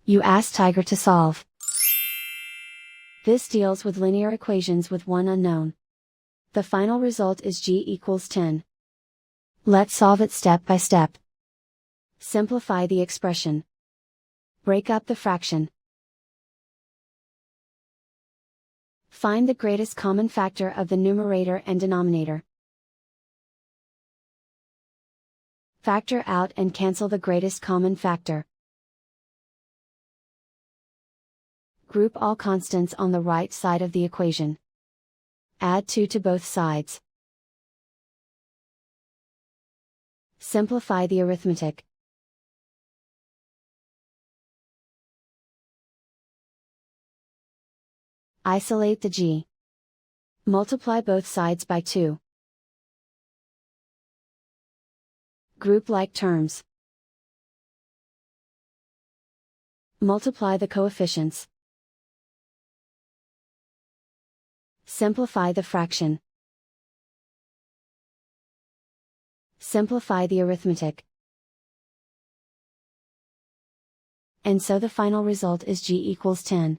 You ask Tiger to solve. This deals with linear equations with one unknown. The final result is g equals 10. Let's solve it step by step. Simplify the expression. Break up the fraction. Find the greatest common factor of the numerator and denominator. Factor out and cancel the greatest common factor. Group all constants on the right side of the equation. Add 2 to both sides. Simplify the arithmetic. Isolate the g. Multiply both sides by 2. Group like terms. Multiply the coefficients. Simplify the fraction. Simplify the arithmetic. And so the final result is g equals 10.